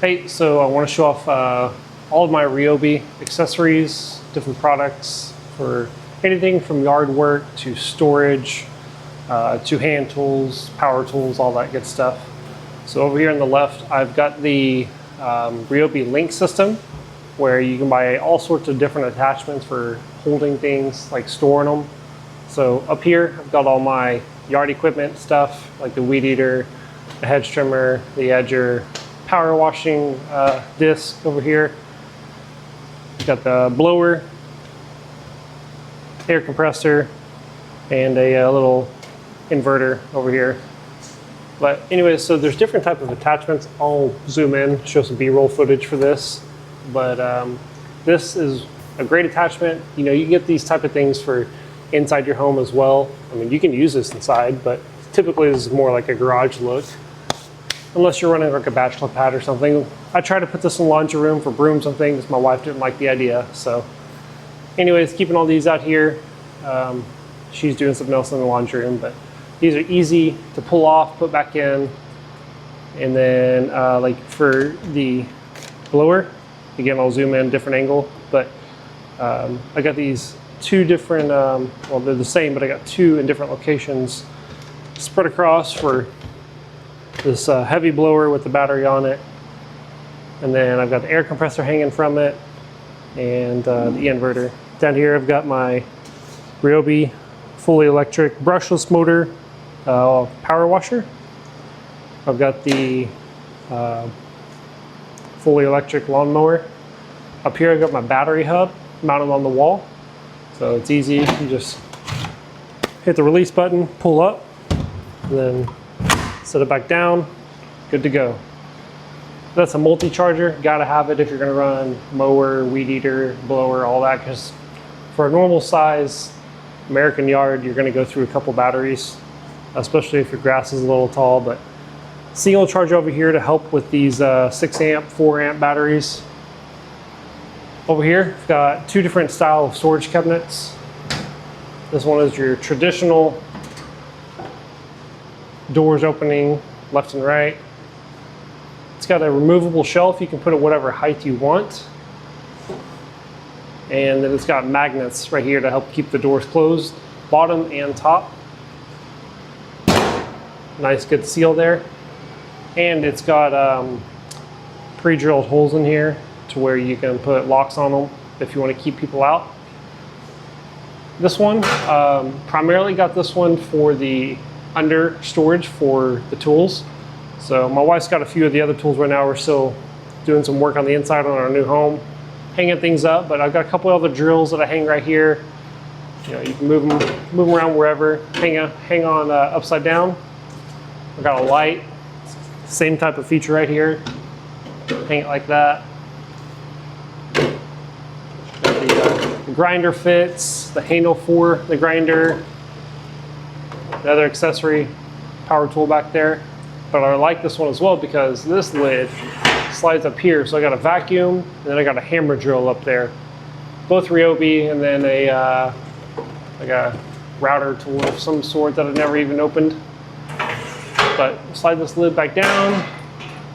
Hey, so I want to show off all of my Ryobi accessories, different products for anything from yard work to storage, to hand tools, power tools, all that good stuff. So over here on the left, I've got the Ryobi Link system, where you can buy all sorts of different attachments for holding things, like storing them. So up here, I've got all my yard equipment stuff, like the weed eater, the hedge trimmer, the edger, power washing disc over here. Got the blower, air compressor, and a little inverter over here. But anyways, so there's different type of attachments. I'll zoom in, show some B-roll footage for this. But this is a great attachment. You know, you can get these type of things for inside your home as well. I mean, you can use this inside, but typically this is more like a garage look. Unless you're running like a bachelor pad or something. I tried to put this in the laundry room for brooms and things. My wife didn't like the idea. So anyways, keeping all these out here. She's doing something else in the laundry room, but these are easy to pull off, put back in. And then like for the blower, again, I'll zoom in different angle, but I got these two different, well, they're the same, but I got two in different locations spread across for this heavy blower with the battery on it. And then I've got the air compressor hanging from it and the inverter. Down here I've got my Ryobi fully electric brushless motor power washer. I've got the fully electric lawnmower. Up here I've got my battery hub mounted on the wall. So it's easy, you just hit the release button, pull up, and then set it back down, good to go. That's a multi-charger, gotta have it if you're gonna run mower, weed eater, blower, all that, because for a normal size American yard, you're gonna go through a couple batteries, especially if your grass is a little tall, but single charger over here to help with these 6 amp, 4 amp batteries. Over here, I've got two different style of storage cabinets. This one is your traditional doors opening left and right. It's got a removable shelf. You can put it whatever height you want. And then it's got magnets right here to help keep the doors closed, bottom and top. Nice good seal there. And it's got pre-drilled holes in here to where you can put locks on them if you want to keep people out. This one, primarily got this one for the under storage for the tools. So my wife's got a few of the other tools right now. We're still doing some work on the inside on our new home, hanging things up, but I've got a couple other drills that I hang right here. You know, you can move them around wherever, hang on upside down. I've got a light, same type of feature right here. Hang it like that. The grinder fits, the handle for the grinder, the other accessory power tool back there. But I like this one as well because this lid slides up here. So I got a vacuum and then I got a hammer drill up there. Both Ryobi, and then like a router tool of some sort that I've never even opened. But slide this lid back down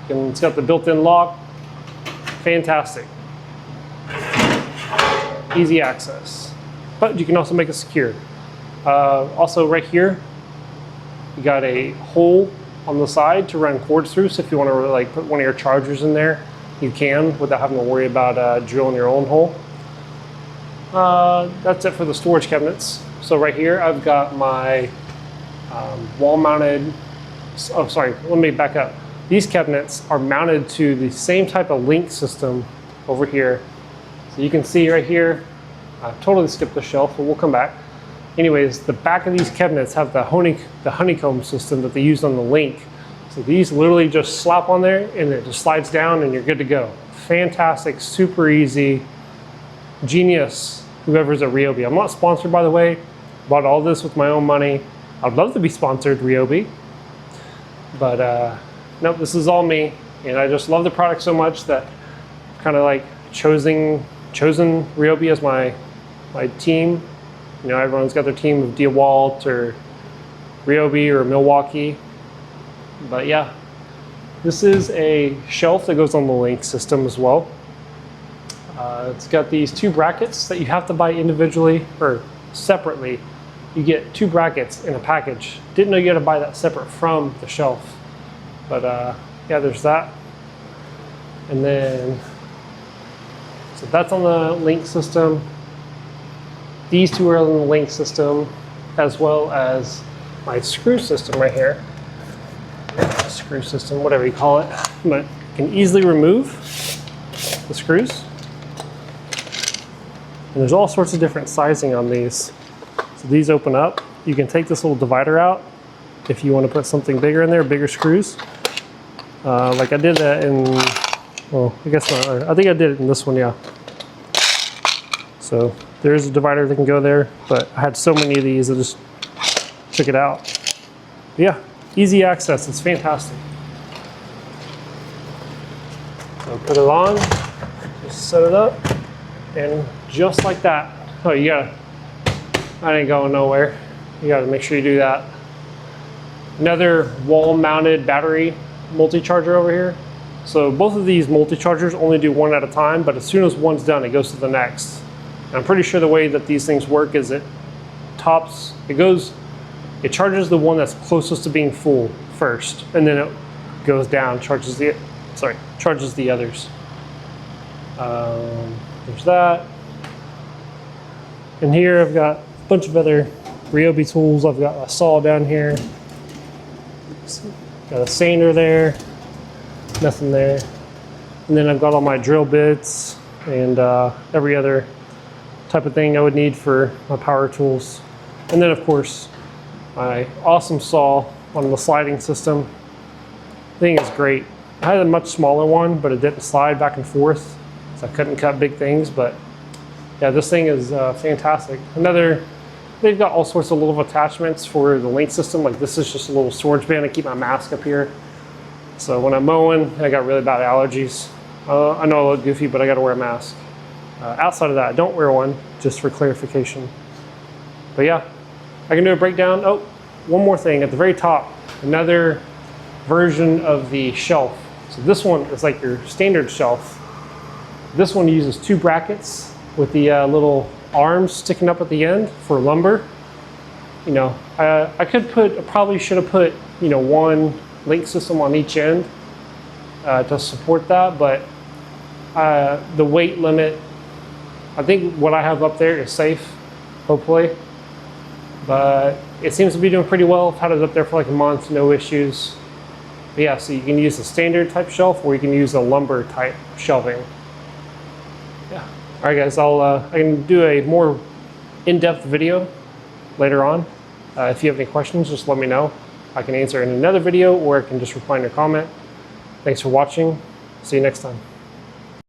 and it's got the built-in lock. Fantastic. Easy access, but you can also make it secure. Also right here, you got a hole on the side to run cords through. So if you want to like put one of your chargers in there, you can without having to worry about drilling your own hole. That's it for the storage cabinets. So right here, I've got my wall-mounted. Oh, sorry. Let me back up. These cabinets are mounted to the same type of link system over here. So you can see right here, I totally skipped the shelf, but we'll come back. Anyways, the back of these cabinets have the honeycomb system that they used on the link. So these literally just slap on there and it just slides down and you're good to go. Fantastic, super easy, genius, whoever's at Ryobi. I'm not sponsored, by the way. Bought all this with my own money. I'd love to be sponsored, Ryobi. But nope, this is all me. And I just love the product so much that I've kind of like chosen Ryobi as my team. You know, everyone's got their team of DeWalt or Ryobi or Milwaukee. But yeah, This is a shelf that goes on the link system as well. It's got these two brackets that you have to buy individually or separately. You get two brackets in a package. Didn't know you had to buy that separate from the shelf. But yeah, there's that. And then, so that's on the link system. These two are on the link system, as well as my screw system right here. Screw system, whatever you call it. But you can easily remove the screws. And there's all sorts of different sizing on these. So these open up. You can take this little divider out if you want to put something bigger in there, bigger screws. Like I did that in, well, I guess not. I think I did it in this one, yeah. So there's a divider that can go there, but I had so many of these, I just took it out. But yeah, easy access, it's fantastic. So put it on, just set it up, and just like that. Oh, you gotta, I ain't going nowhere. You gotta make sure you do that. Another wall-mounted battery multi-charger over here. So both of these multi-chargers only do one at a time, but as soon as one's done, it goes to the next. And I'm pretty sure the way that these things work is it charges the one that's closest to being full first, and then it goes down, charges the others. There's that. And here I've got a bunch of other Ryobi tools. I've got a saw down here. Got a sander there. Nothing there. And then I've got all my drill bits and every other type of thing I would need for my power tools. And then of course, my awesome saw on the sliding system. The thing is great. I had a much smaller one, but it didn't slide back and forth, so I couldn't cut big things, but yeah, this thing is fantastic. They've got all sorts of little attachments for the link system. Like this is just a little storage bin to keep my mask up here. So when I'm mowing, I got really bad allergies. I know I look goofy, but I gotta wear a mask. Outside of that, I don't wear one, just for clarification. But yeah, I can do a breakdown. Oh, one more thing, at the very top, another version of the shelf. So this one is like your standard shelf. This one uses two brackets with the little arms sticking up at the end for lumber. You know, I probably should have put, you know, one link system on each end to support that, but the weight limit, I think what I have up there is safe, hopefully. But it seems to be doing pretty well. I've had it up there for like a month, no issues. But yeah, so you can use a standard type shelf or you can use a lumber type shelving. Yeah. All right, guys, I can do a more in-depth video later on. If you have any questions, just let me know. I can answer in another video or I can just reply in your comment. Thanks for watching. See you next time.